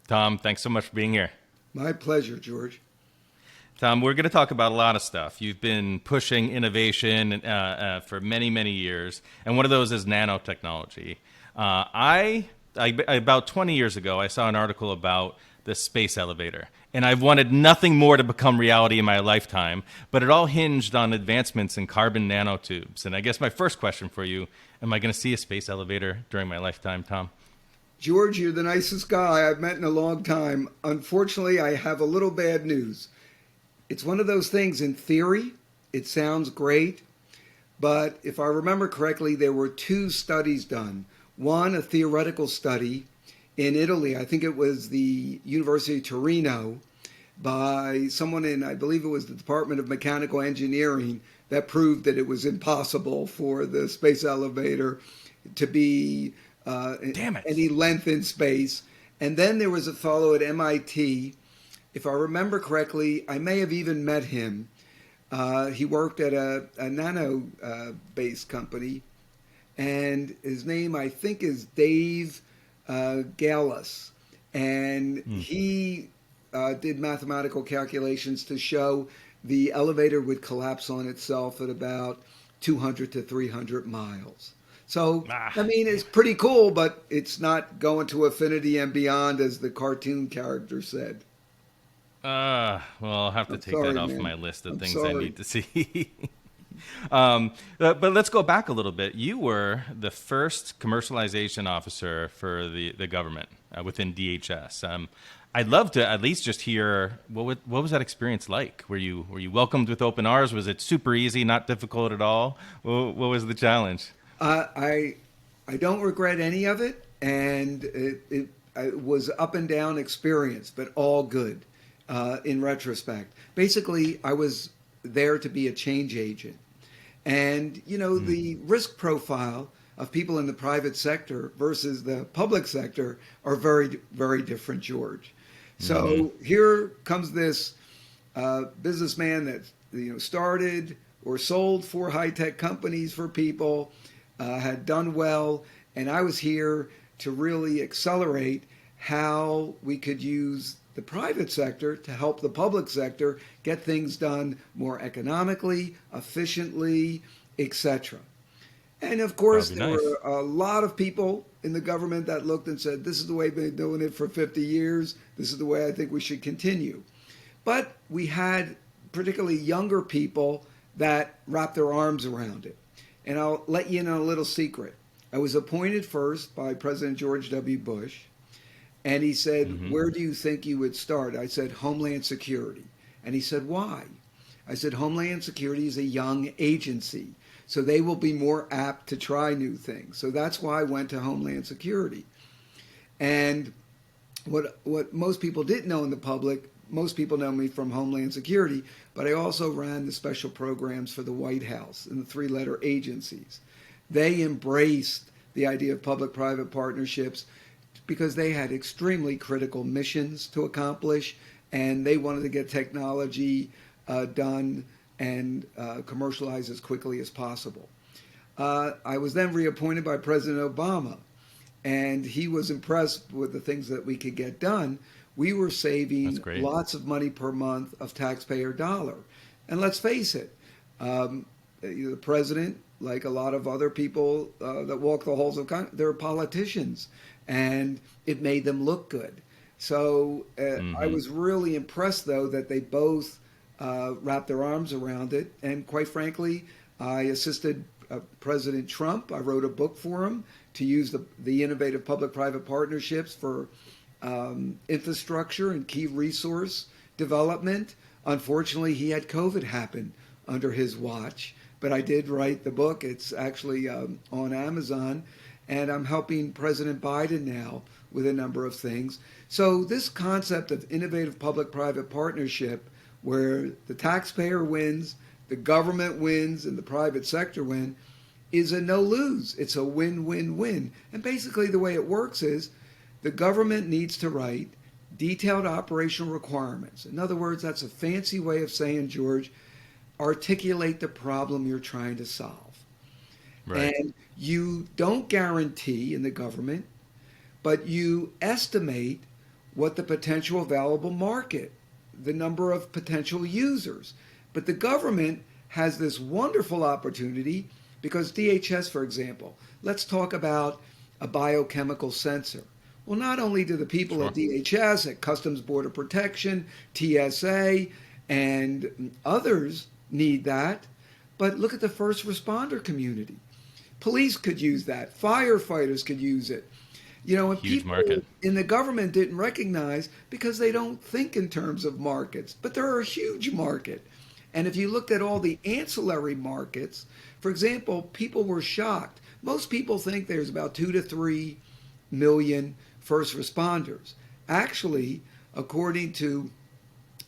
Tom, thanks so much for being here. My pleasure, George. Tom, we're going to talk about a lot of stuff. You've been pushing innovation for many, many years, and one of those is nanotechnology. About 20 years ago, I saw an article about the space elevator, and I've wanted nothing more to become reality in my lifetime, but it all hinged on advancements in carbon nanotubes. And I guess my first question for you, am I going to see a space elevator during my lifetime, Tom? George, you're the nicest guy I've met in a long time. Unfortunately, I have a little bad news. It's one of those things, in theory, it sounds great, but if I remember correctly, there were two studies done. One, a theoretical study in Italy, I think it was the University of Torino, by someone in, I believe it was the Department of Mechanical Engineering, that proved that it was impossible for the space elevator to be Damn it. any length in space. And then there was a fellow at MIT. If I remember correctly, I may have even met him. He worked at a nano-based company, and his name, I think, is Dave Gallus. And he did mathematical calculations to show the elevator would collapse on itself at about 200 to 300 miles. So, I mean, it's pretty cool, but it's not going to infinity and beyond, as the cartoon character said. Well, I'll have to I'm take that sorry, off man. my list of I'm things I sorry. need to see. But let's go back a little bit. You were the first commercialization officer for the government within DHS. I'd love to at least just hear what was that experience like? Were you welcomed with open arms? Was it super easy, not difficult at all? What was the challenge? I don't regret any of it, and it was up and down experience, but all good in retrospect. Basically, I was there to be a change agent. And, the risk profile of people in the private sector versus the public sector are very, very different, George. So here comes this businessman that started or sold four high-tech companies for people, had done well, and I was here to really accelerate how we could use the private sector to help the public sector get things done more economically, efficiently, etc. And of course, That'd be there nice. were a lot of people in the government that looked and said, this is the way we've been doing it for 50 years. This is the way I think we should continue. But we had particularly younger people that wrapped their arms around it. And I'll let you in on a little secret. I was appointed first by President George W. Bush. And he said, where do you think you would start? I said, Homeland Security. And he said, why? I said, Homeland Security is a young agency, so they will be more apt to try new things. So that's why I went to Homeland Security. And what most people didn't know in the public, most people know me from Homeland Security, but I also ran the special programs for the White House and the three-letter agencies. They embraced the idea of public-private partnerships because they had extremely critical missions to accomplish, and they wanted to get technology done and commercialized as quickly as possible. I was then reappointed by President Obama, and he was impressed with the things that we could get done. We were That's saving great. lots of money per month of taxpayer dollar. And let's face it, the president, like a lot of other people that walk the halls of Congress, they're politicians, and it made them look good. So I was really impressed, though, that they both wrapped their arms around it. And quite frankly, I assisted President Trump. I wrote a book for him to use the innovative public-private partnerships for infrastructure and key resource development. Unfortunately, he had COVID happen under his watch, but I did write the book. It's actually on Amazon, and I'm helping President Biden now with a number of things. So this concept of innovative public-private partnership, where the taxpayer wins, the government wins, and the private sector win, is a no-lose. It's a win-win-win. And basically the way it works is the government needs to write detailed operational requirements. In other words, that's a fancy way of saying, George, articulate the problem you're trying to solve. Right. And you don't guarantee in the government, but you estimate what the potential available market, the number of potential users. But the government has this wonderful opportunity because DHS, for example, let's talk about a biochemical sensor. Well, not only do the people Sure. at DHS, at Customs Border Protection, TSA, and others need that, but look at the first responder community. Police could use that. Firefighters could use it. And Huge people market. in the government didn't recognize because they don't think in terms of markets, but they're a huge market. And if you looked at all the ancillary markets, for example, people were shocked. Most people think there's about 2 to 3 million first responders. Actually, according to,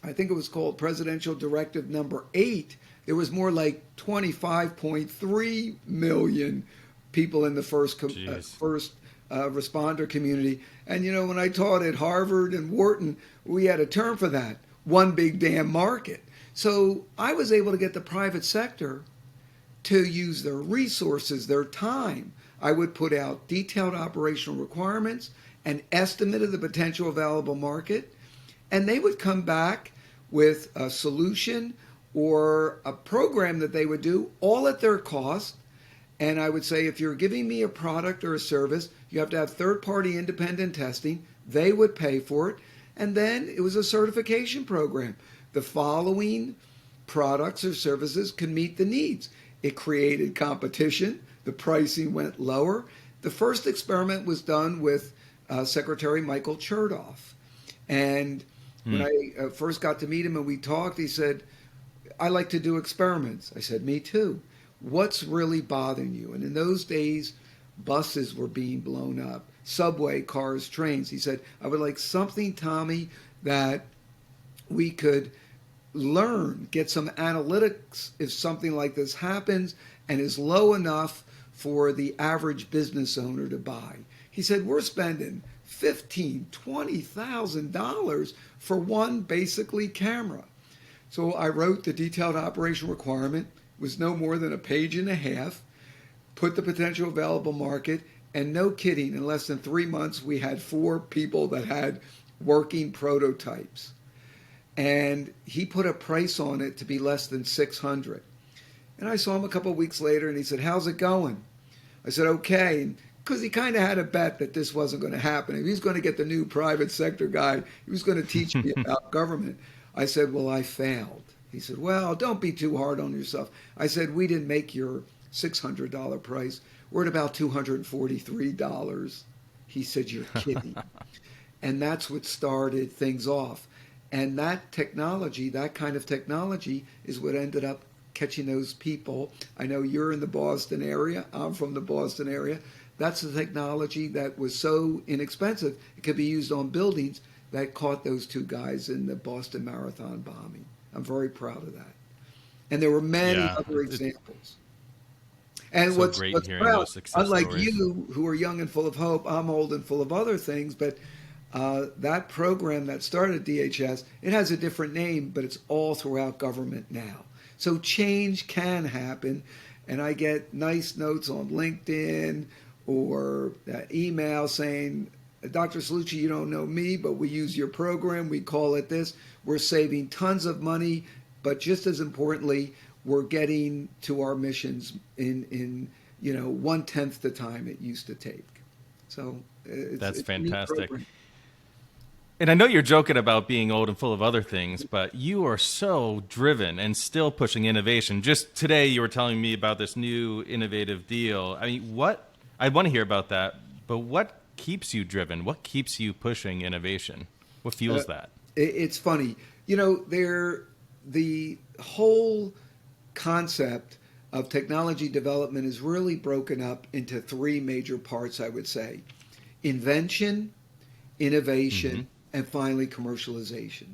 I think it was called Presidential Directive number 8, there was more like 25.3 million people in the Jeez. first responder community. And when I taught at Harvard and Wharton, we had a term for that: one big damn market. So I was able to get the private sector to use their resources, their time. I would put out detailed operational requirements, an estimate of the potential available market, and they would come back with a solution or a program that they would do all at their cost. And I would say, if you're giving me a product or a service, you have to have third-party independent testing. They would pay for it. And then it was a certification program. The following products or services can meet the needs. It created competition. The pricing went lower. The first experiment was done with Secretary Michael Chertoff. And when I first got to meet him and we talked, he said, "I like to do experiments." I said, "Me too. What's really bothering you?" And in those days, buses were being blown up, subway, cars, trains. He said, "I would like something, Tommy, that we could learn, get some analytics if something like this happens and is low enough for the average business owner to buy." He said, "We're spending $15,000-$20,000 for one basically camera." So I wrote the detailed operation requirement. It was no more than a page and a half, put the potential available market, and no kidding, in less than 3 months, we had 4 people that had working prototypes. And he put a price on it to be less than $600. And I saw him a couple of weeks later, and he said, "How's it going?" I said, "Okay." Because he kind of had a bet that this wasn't going to happen. If he was going to get the new private sector guy, he was going to teach me about government. I said, "Well, I failed." He said, "Well, don't be too hard on yourself." I said, "We didn't make your $600 price. We're at about $243. He said, "You're kidding." And that's what started things off. And that technology, that kind of technology, is what ended up catching those people. I know you're in the Boston area. I'm from the Boston area. That's the technology that was so inexpensive, it could be used on buildings, that caught those 2 guys in the Boston Marathon bombing. I'm very proud of that. And there were many Yeah. other examples. And So what's great hearing proud, those success unlike stories. you, who are young and full of hope, I'm old and full of other things. But that program that started DHS, it has a different name, but it's all throughout government now. So change can happen. And I get nice notes on LinkedIn or email saying, "Dr. Cellucci, you don't know me, but we use your program. We call it this. We're saving tons of money, but just as importantly, we're getting to our missions in 1/10 the time it used to take." So That's it's a neat fantastic. program. And I know you're joking about being old and full of other things, but you are so driven and still pushing innovation. Just today, you were telling me about this new innovative deal. I mean, I want to hear about that, but what keeps you driven? What keeps you pushing innovation? What fuels that? It's funny, the whole concept of technology development is really broken up into 3 major parts, I would say: invention, innovation, and finally commercialization.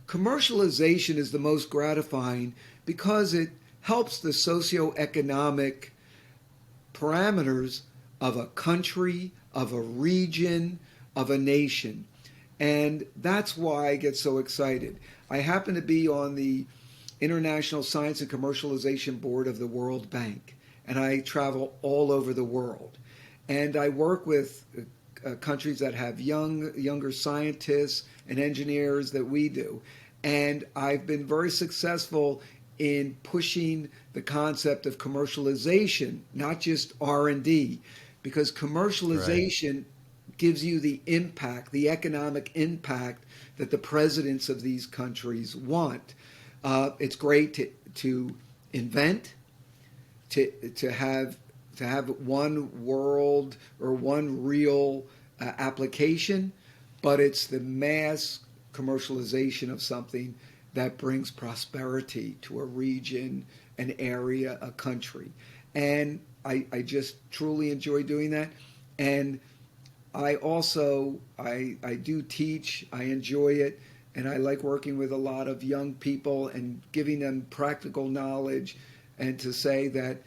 Commercialization is the most gratifying because it helps the socio-economic parameters of a country, of a region, of a nation. And that's why I get so excited. I happen to be on the International Science and Commercialization Board of the World Bank, and I travel all over the world. And I work with countries that have younger scientists and engineers that we do. And I've been very successful in pushing the concept of commercialization, not just R&D, because Right. commercialization gives you the impact, the economic impact that the presidents of these countries want. It's great to invent, to to have to have one world or one real application, but it's the mass commercialization of something that brings prosperity to a region, an area, a country. And I just truly enjoy doing that. And I do teach. I enjoy it, and I like working with a lot of young people and giving them practical knowledge, and to say that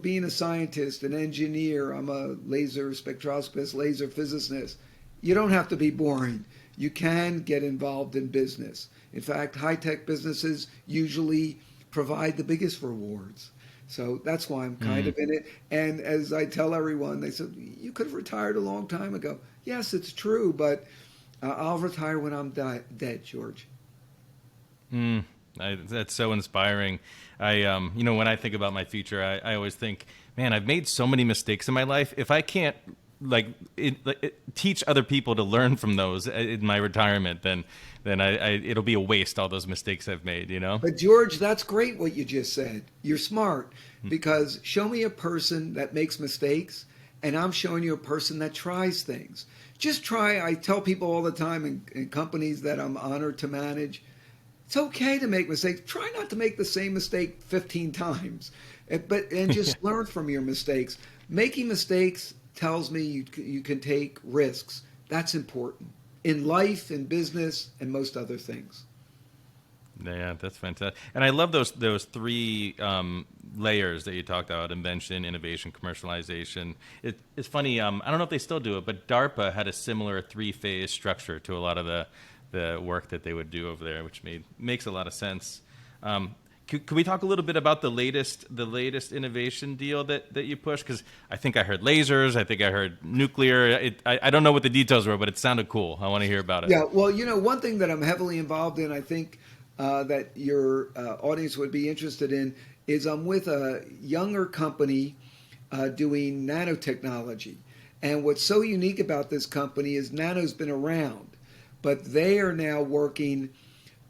being a scientist, an engineer, I'm a laser spectroscopist, laser physicist. You don't have to be boring. You can get involved in business. In fact, high tech businesses usually provide the biggest rewards. So that's why I'm kind Mm. of in it. And as I tell everyone, they said, you could have retired a long time ago. Yes, it's true, but I'll retire when I'm dead, George. Mm. That's so inspiring. When I think about my future, I always think, man, I've made so many mistakes in my life. If I can't teach other people to learn from those in my retirement, then it'll be a waste, all those mistakes I've made. But George, that's great what you just said. You're smart, because show me a person that makes mistakes, and I'm showing you a person that tries things. Just try. I tell people all the time in companies that I'm honored to manage, it's okay to make mistakes. Try not to make the same mistake 15 times, and just learn from your mistakes. Making mistakes tells me you can take risks. That's important in life, in business, and most other things. Yeah, that's fantastic. And I love those three layers that you talked about: invention, innovation, commercialization. It's funny. I don't know if they still do it, but DARPA had a similar three-phase structure to a lot of the work that they would do over there, which makes a lot of sense. Could we talk a little bit about the latest innovation deal that you pushed? Because I think I heard lasers. I think I heard nuclear. I don't know what the details were, but it sounded cool. I want to hear about it. Yeah, well, one thing that I'm heavily involved in, I think that your audience would be interested in, is I'm with a younger company doing nanotechnology. And what's so unique about this company is nano's been around, but they are now working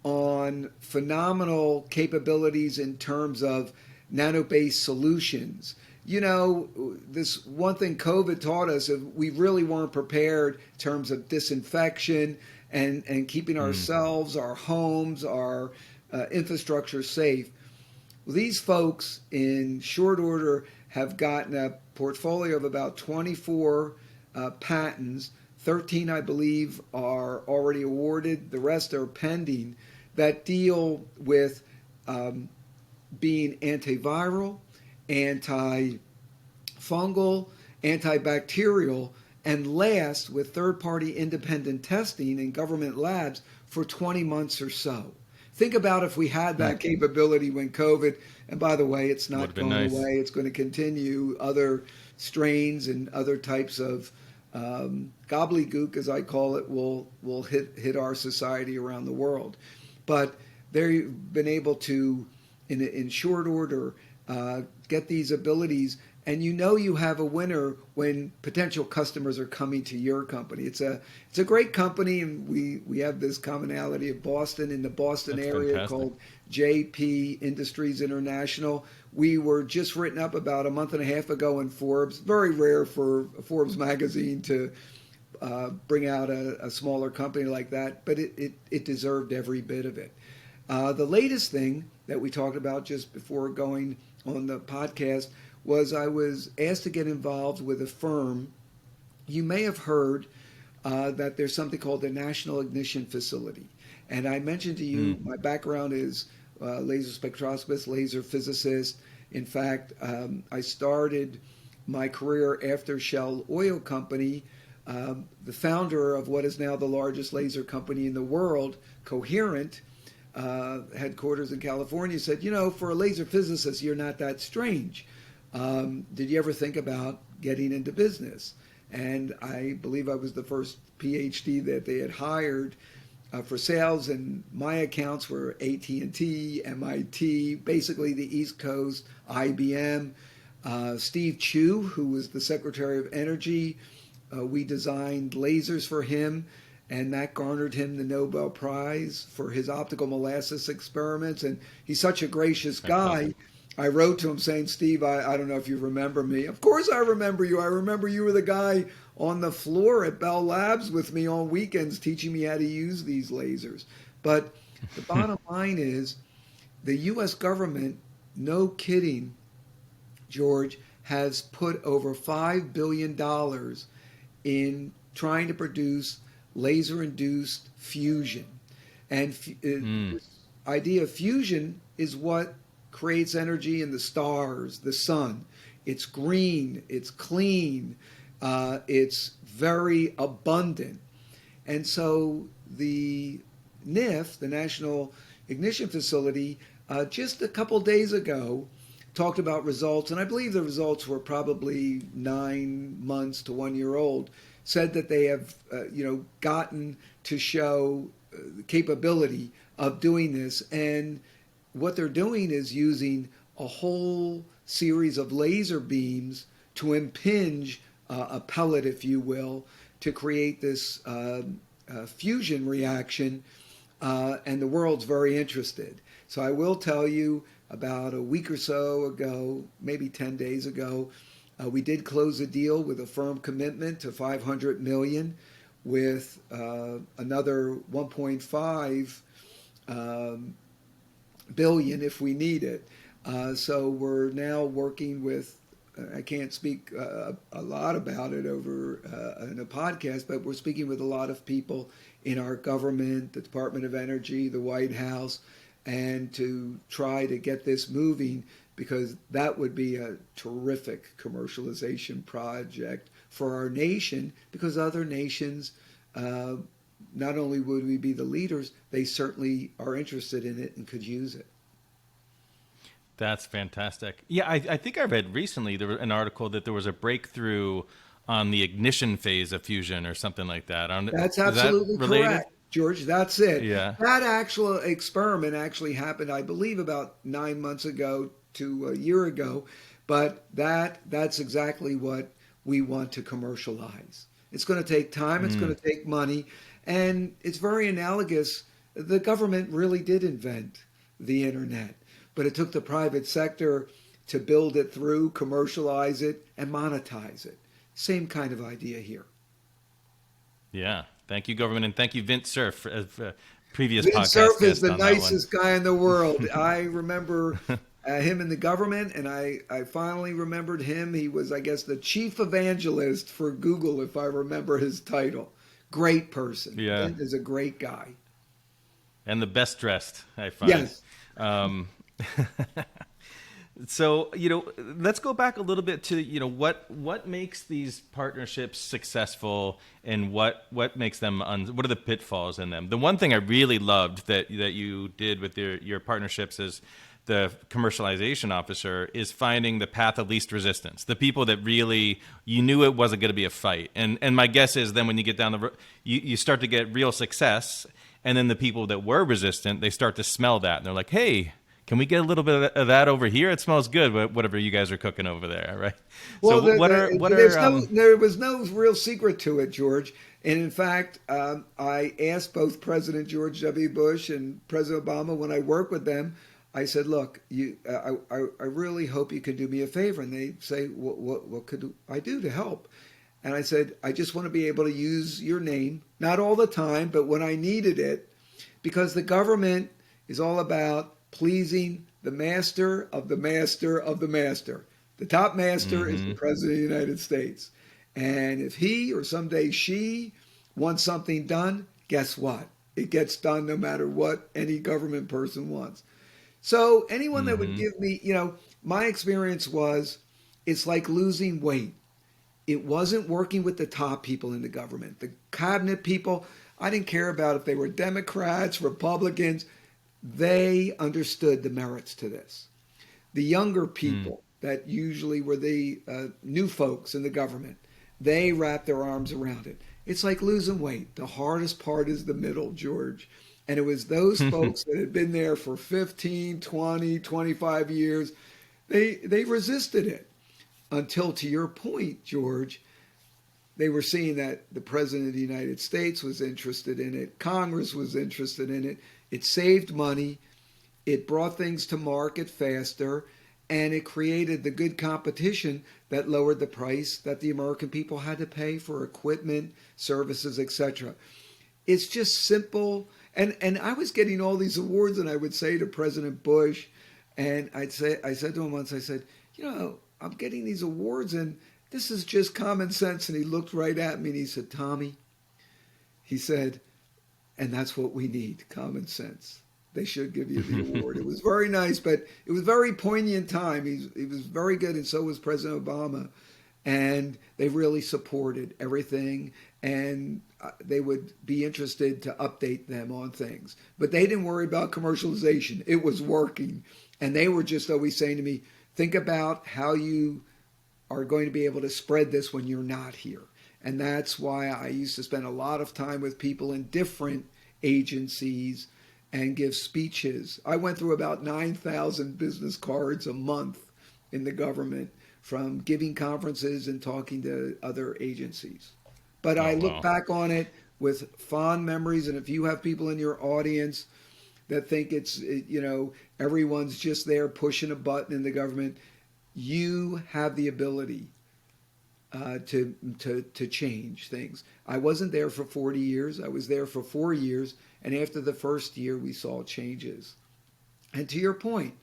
on phenomenal capabilities in terms of nano-based solutions. This one thing COVID taught us, is we really weren't prepared in terms of disinfection and keeping Mm. ourselves, our homes, our infrastructure safe. Well, these folks, in short order, have gotten a portfolio of about 24 patents. 13, I believe, are already awarded. The rest are pending, that deal with being antiviral, antifungal, antibacterial, and last with third party independent testing in government labs for 20 months or so. Think about if we had Mm. that capability when COVID, and by the way, it's Would not have been going nice. away, it's going to continue. Other strains and other types of gobbledygook, as I call it, will hit our society around the world. But they've been able to, in short order, get these abilities, and you have a winner when potential customers are coming to your company. It's a great company, and we have this commonality of Boston, in the Boston That's area, fantastic. called JP Industries International. We were just written up about a month and a half ago in Forbes. Very rare for Forbes magazine to bring out a smaller company like that, but it deserved every bit of it. The latest thing that we talked about just before going on the podcast was I was asked to get involved with a firm. You may have heard that there's something called the National Ignition Facility. And I mentioned to you, Mm. my background is laser spectroscopist, laser physicist. In fact, I started my career after Shell Oil Company. The founder of what is now the largest laser company in the world, Coherent, headquarters in California, said, for a laser physicist, you're not that strange. Did you ever think about getting into business? And I believe I was the first PhD that they had hired for sales, and my accounts were AT&T, MIT, basically the East Coast, IBM. Steve Chu, who was the Secretary of Energy, we designed lasers for him, and that garnered him the Nobel Prize for his optical molasses experiments. And he's such a gracious That's guy. awesome. I wrote to him saying, Steve, I don't know if you remember me. Of course I remember you. I remember you were the guy on the floor at Bell Labs with me on weekends teaching me how to use these lasers. But the bottom line is the U.S. government, no kidding, George, has put over $5 billion in trying to produce laser induced fusion. And Mm. this idea of fusion is what creates energy in the stars, the sun. It's green, it's clean, it's very abundant. And so the NIF, the National Ignition Facility, just a couple days ago talked about results, and I believe the results were probably 9 months to 1 year old, said that they have, gotten to show the capability of doing this. And what they're doing is using a whole series of laser beams to impinge a pellet, if you will, to create this fusion reaction. And the world's very interested. So I will tell you, about a week or so ago, maybe 10 days ago, we did close a deal with a firm commitment to $500 million with another 1.5 billion if we need it. So we're now working with, I can't speak a lot about it over in a podcast, but we're speaking with a lot of people in our government, the Department of Energy, the White House, and to try to get this moving, because that would be a terrific commercialization project for our nation, because other nations, not only would we be the leaders, they certainly are interested in it and could use it. That's fantastic. Yeah, I think I read recently there was an article that there was a breakthrough on the ignition phase of fusion or something like that. That's Is that absolutely related? correct, George. That's it. Yeah. That actual experiment actually happened, I believe, about 9 months ago to a year ago. But that's exactly what we want to commercialize. It's going to take time. It's going Mm. to take money, and it's very analogous. The government really did invent the internet, but it took the private sector to build it through, commercialize it, and monetize it. Same kind of idea here. Yeah. Thank you, government, and thank you, Vince Cerf, for previous Vince podcast Cerf is guest the on that one. nicest guy in the world. I remember him in the government, and I finally remembered him. He was, I guess, the chief evangelist for Google, if I remember his title. Great person. Yeah. Vince is a great guy. And the best dressed, I find. Yes. Um, so, let's go back a little bit to, what makes these partnerships successful, and what makes them, what are the pitfalls in them? The one thing I really loved that you did with your partnerships as the commercialization officer is finding the path of least resistance, the people that really, you knew it wasn't going to be a fight. And my guess is then when you get down the road, you start to get real success. And then the people that were resistant, they start to smell that. And they're like, hey, can we get a little bit of that over here? It smells good, whatever you guys are cooking over there, right? Well, So there was no real secret to it, George. And in fact, I asked both President George W. Bush and President Obama when I worked with them. I said, "Look, I really hope you can do me a favor." And they say, "What could I do to help?" And I said, "I just want to be able to use your name, not all the time, but when I needed it, because the government is all about pleasing the master of the master of the master. The top master is the Mhm. President of the United States. And if he or someday she wants something done, guess what? It gets done no matter what any government person wants." So anyone that would Mhm. give me, my experience was it's like losing weight. It wasn't working with the top people in the government. The cabinet people, I didn't care about if they were Democrats, Republicans. They understood the merits to this. The younger Mm. people that usually were the new folks in the government, they wrap their arms around it. It's like losing weight. The hardest part is the middle, George. And it was those folks that had been there for 15, 20, 25 years. They resisted it until, to your point, George, they were seeing that the President of the United States was interested in it. Congress was interested in it. It saved money. It brought things to market faster. And it created the good competition that lowered the price that the American people had to pay for equipment, services, etc. It's just simple. And I was getting all these awards, and I would say to President Bush, and I said to him once, I said, I'm getting these awards, and this is just common sense. And he looked right at me and he said, Tommy, he said, and that's what we need, common sense. They should give you the award. It was very nice, but it was a very poignant time. He was very good, and so was President Obama. And they really supported everything, and they would be interested to update them on things. But they didn't worry about commercialization. It was working. And they were just always saying to me, think about how you are going to be able to spread this when you're not here. And that's why I used to spend a lot of time with people in different agencies and give speeches. I went through about 9,000 business cards a month in the government from giving conferences and talking to other agencies. But I look back on it with fond memories. And if you have people in your audience that think it's, everyone's just there pushing a button in the government, you have the ability to change things. I wasn't there for 40 years. I was there for 4 years. And after the first year, we saw changes. And to your point,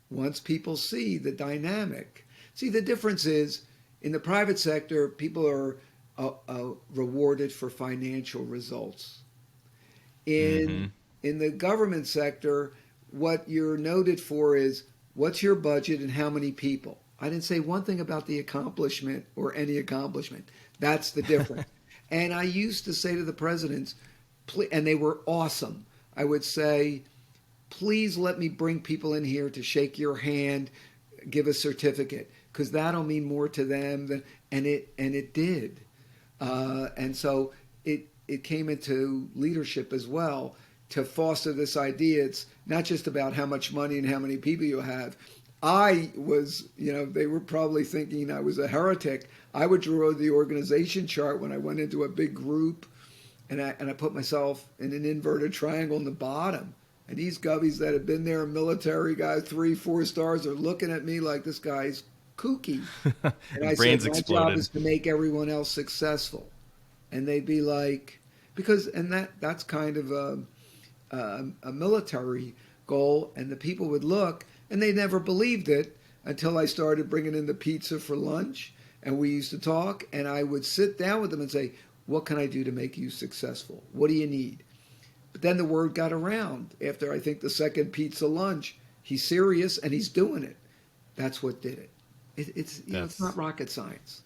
once people see the dynamic, the difference is in the private sector, people are rewarded for financial results. In the government sector, what you're noted for is what's your budget and how many people. I didn't say one thing about the accomplishment or any accomplishment. That's the difference. And I used to say to the presidents, and they were awesome, I would say, please let me bring people in here to shake your hand, give a certificate, because that'll mean more to them and it did. And so it came into leadership as well to foster this idea. It's not just about how much money and how many people you have. I was, they were probably thinking I was a heretic. I would draw the organization chart when I went into a big group, and I put myself in an inverted triangle in the bottom. And these gubbies that have been there, military guys, 3-4 stars, are looking at me like this guy's kooky. And I said, my job is to make everyone else successful. And they'd be like, that's kind of a military goal. And the people would look, and they never believed it until I started bringing in the pizza for lunch. And we used to talk, and I would sit down with them and say, what can I do to make you successful? What do you need? But then the word got around after, I think, the second pizza lunch. He's serious, and he's doing it. That's what did it. It's not rocket science.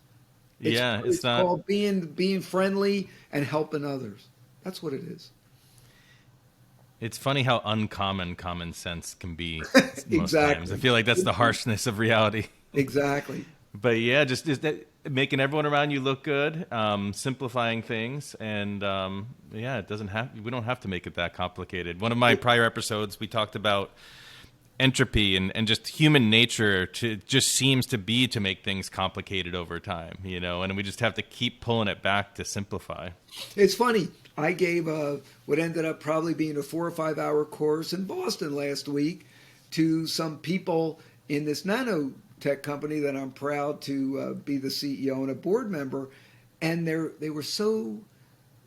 It's not called being friendly and helping others. That's what it is. It's funny how uncommon common sense can be most Exactly. times. I feel like that's the harshness of reality. Exactly. But yeah, just making everyone around you look good, simplifying things, and it doesn't have. We don't have to make it that complicated. One of my prior episodes, we talked about entropy and just human nature just seems to be to make things complicated over time, and we just have to keep pulling it back to simplify. It's funny. I gave what ended up probably being a 4 or 5 hour course in Boston last week to some people in this nanotech company that I'm proud to be the CEO and a board member, and they were so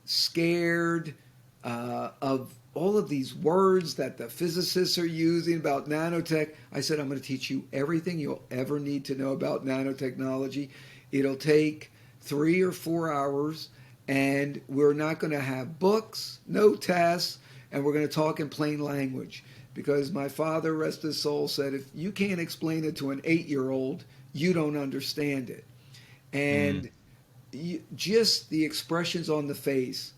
scared of all of these words that the physicists are using about nanotech. I said, I'm going to teach you everything you'll ever need to know about nanotechnology. It'll take 3 or 4 hours, and we're not going to have books, no tests, and we're going to talk in plain language. Because my father, rest his soul, said, if you can't explain it to an 8-year-old, you don't understand it. And just the expressions on the face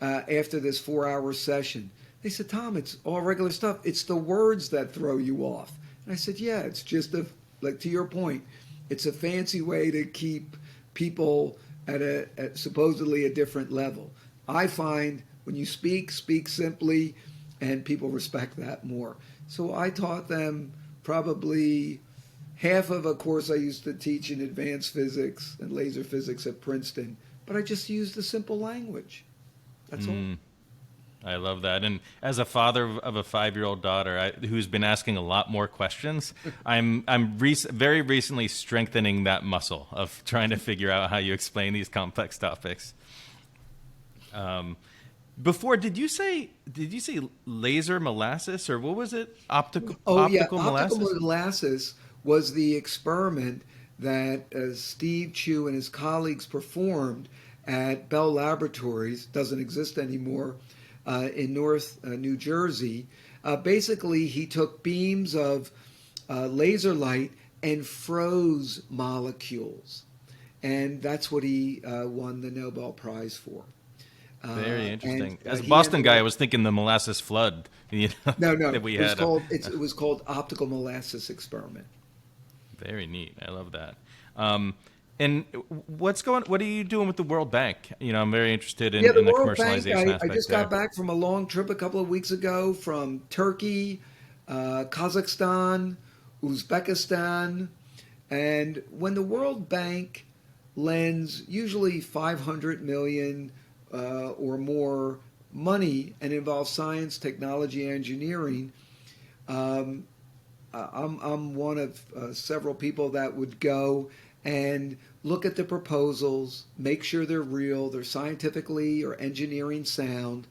after this 4-hour session, they said, Tom, it's all regular stuff. It's the words that throw you off. And I said, yeah, it's just like to your point, it's a fancy way to keep people at supposedly a different level. I find when you speak simply, and people respect that more. So I taught them probably half of a course I used to teach in advanced physics and laser physics at Princeton, but I just used the simple language. That's all. I love that. And as a father of a 5-year-old daughter who's been asking a lot more questions, very recently strengthening that muscle of trying to figure out how you explain these complex topics. Before, did you say laser molasses, or what was it? Oh yeah, Optical optical molasses? molasses was the experiment that Steve Chu and his colleagues performed at Bell Laboratories. Doesn't exist anymore in North New Jersey. Basically, he took beams of laser light and froze molecules, and that's what he won the Nobel Prize for. Very And interesting. As a he Boston ended guy, I up was thinking the molasses flood, no, no. that we It was had. called it was called optical molasses experiment. Very neat. I love that. And what are you doing with the World Bank? I'm very interested Yeah, the in the World Bank. commercialization I aspects just got there. back from a long trip a couple of weeks ago from Turkey, Kazakhstan, Uzbekistan, and when the World Bank lends usually 500 million or more money and involves science, technology, engineering, um, I'm one of several people that would go and look at the proposals, make sure they're real, they're scientifically or engineering sound,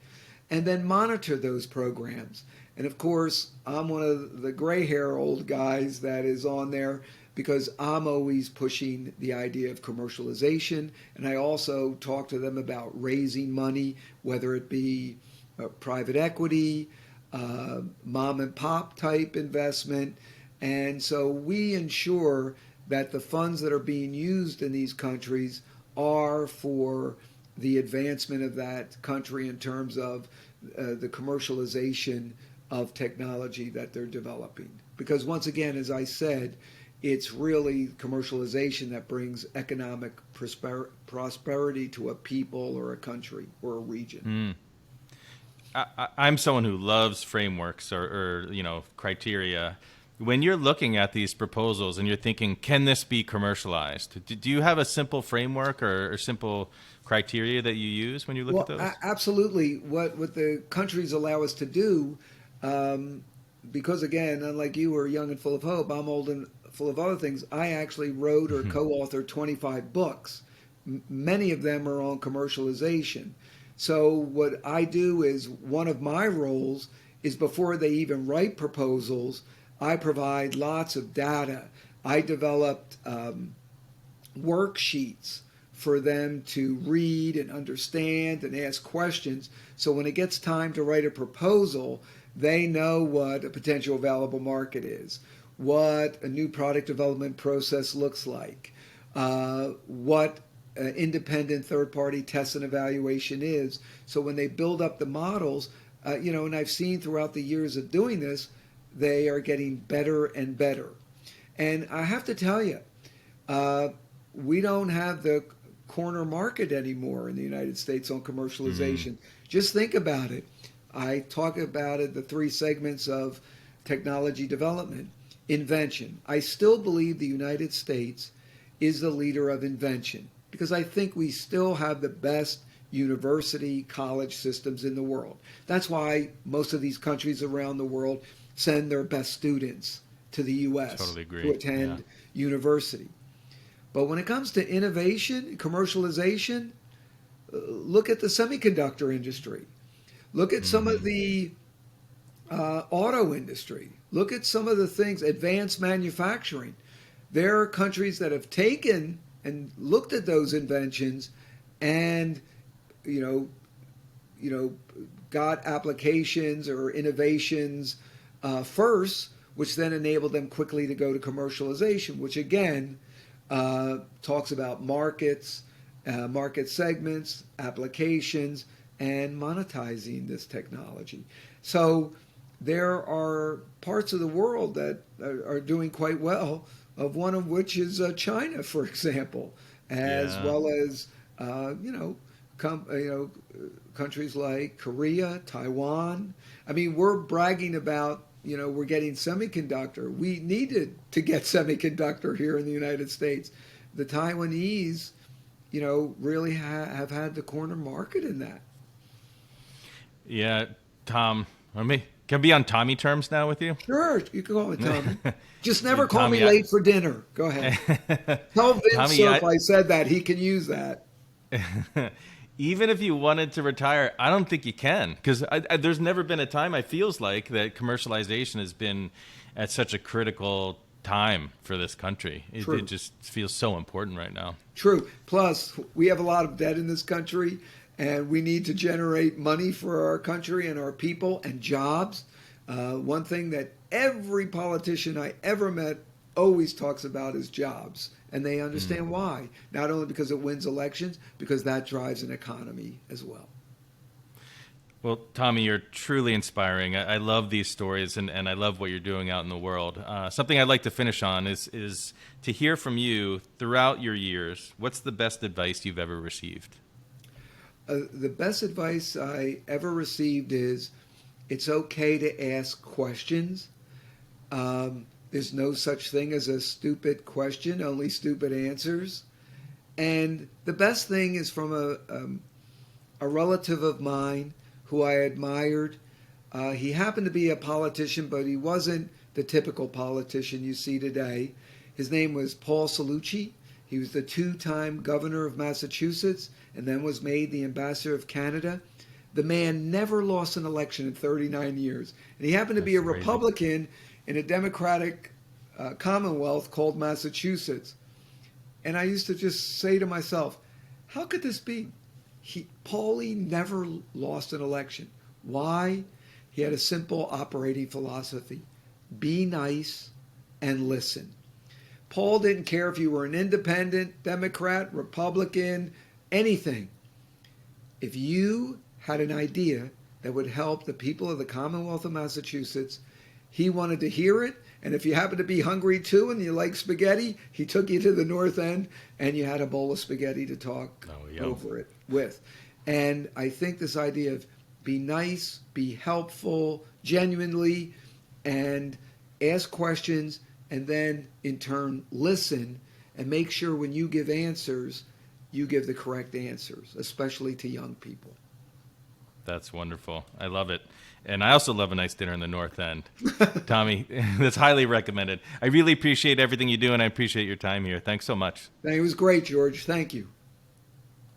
and then monitor those programs. And of course, I'm one of the gray hair old guys that is on there because I'm always pushing the idea of commercialization. And I also talk to them about raising money, whether it be private equity, mom and pop type investment. And so we ensure that the funds that are being used in these countries are for the advancement of that country in terms of the commercialization of technology that they're developing. Because once again, as I said, it's really commercialization that brings economic prosperity to a people or a country or a region. I'm someone who loves frameworks or criteria. When you're looking at these proposals and you're thinking, can this be commercialized? Do you have a simple framework or simple criteria that you use when you look at Well, those? absolutely. What the countries allow us to do, because again, unlike you who are young and full of hope, I'm old and full of other things. I actually wrote or co-authored 25 books. Many of them are on commercialization. So what I do is one of my roles is before they even write proposals, I provide lots of data. I developed worksheets for them to read and understand and ask questions. So when it gets time to write a proposal, they know what a potential available market is, what a new product development process looks like, what independent third-party test and evaluation is. So when they build up the models, and I've seen throughout the years of doing this, they are getting better and better. And I have to tell you, we don't have the corner market anymore in the United States on commercialization. Just think about it. I talk about it, the three segments of technology development. Invention. I still believe the United States is the leader of invention because I think we still have the best university college systems in the world. That's why most of these countries around the world send their best students to the U.S. Totally agree. to attend university. But when it comes to innovation, commercialization, look at the semiconductor industry. Look at some of the auto industry. Look at some of the things, advanced manufacturing. There are countries that have taken and looked at those inventions and, got applications or innovations first, which then enabled them quickly to go to commercialization, which again talks about markets, market segments, applications, and monetizing this technology. So there are parts of the world that are doing quite well, of one of which is China, for example, as well as you know, countries like Korea, Taiwan. I mean, we're bragging about, we're getting semiconductor. We needed to get semiconductor here in the United States. The Taiwanese, really have had the corner market in that. Yeah, Tom. Can I be on Tommy terms now with you? Sure, you can call me Tommy. Just never call Tommy, me late for dinner. Go ahead. Tell Vince Tommy, Cerf I said that. He can use that. Even if you wanted to retire, I don't think you can, because there's never been a time, I feels like, that commercialization has been at such a critical time for this country. It just feels so important right now. True. Plus, we have a lot of debt in this country, and we need to generate money for our country and our people and jobs. One thing that every politician I ever met always talks about is jobs. And they understand why. Not only because it wins elections, because that drives an economy as well. Well, Tommy, you're truly inspiring. I love these stories, and I love what you're doing out in the world. Something I'd like to finish on is to hear from you throughout your years. What's the best advice you've ever received? The best advice I ever received is it's okay to ask questions. There's no such thing as a stupid question, only stupid answers. And the best thing is from a relative of mine who I admired. He happened to be a politician, but he wasn't the typical politician you see today. His name was Paul Cellucci. He was the 2-time governor of Massachusetts and then was made the ambassador of Canada. The man never lost an election in 39 years. And he happened to be a Republican in a Democratic Commonwealth called Massachusetts. And I used to just say to myself, how could this be? Paulie never lost an election. Why? He had a simple operating philosophy. Be nice and listen. Paul didn't care if you were an independent, Democrat, Republican, anything. If you had an idea that would help the people of the Commonwealth of Massachusetts, he wanted to hear it. And if you happen to be hungry too and you like spaghetti, he took you to the North End and you had a bowl of spaghetti to talk over it with. And I think this idea of be nice, be helpful, genuinely, and ask questions, and then in turn listen and make sure when you give answers, you give the correct answers, especially to young people. That's wonderful. I love it. And I also love a nice dinner in the North End. Tommy, that's highly recommended. I really appreciate everything you do, and I appreciate your time here. Thanks so much. It was great, George. Thank you.